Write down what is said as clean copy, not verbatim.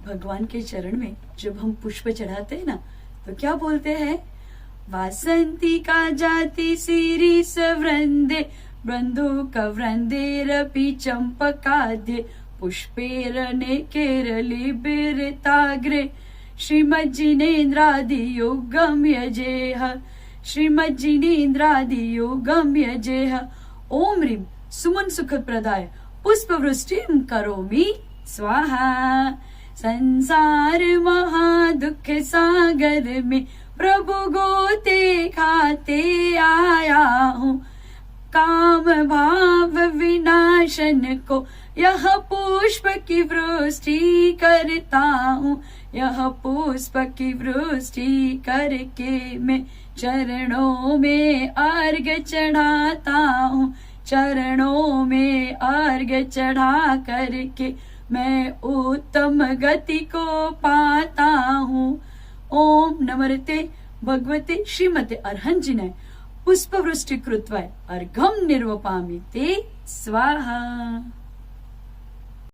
भगवान के चरण में जब हम पुष्प चढ़ाते हैं ना, तो क्या बोलते हैं? वासंती का जाति सीरीस वृंदे बंधुक वृंदेरपि चंपकाद्ये पुष्पेरने केरली बिरताग्रे श्रीमज्जिनेन्द्रादियोगं यजेह श्रीमज्जिनेन्द्रादियोगं यजेह। ओम ह्रीं सुमन सुखप्रदाय पुष्पवृष्टिं करोमि स्वाहा। संसार महादुख सागर में प्रभु गोते खाते आया हूँ, काम भाव विनाशन को यह पुष्प की वृष्टि करता हूँ। यह पुष्प की वृष्टि करके मैं चरणों में अर्घ्य चढ़ाता हूँ। चरणों में अर्घ्य चढ़ा करके मैं उत्तम गति को पाता हूँ। ओम नमस्ते भगवते श्रीमते अर्हंजिनाय पुष्पवृष्टि कृत्वा अर्घं निर्वपामि ते स्वाहा।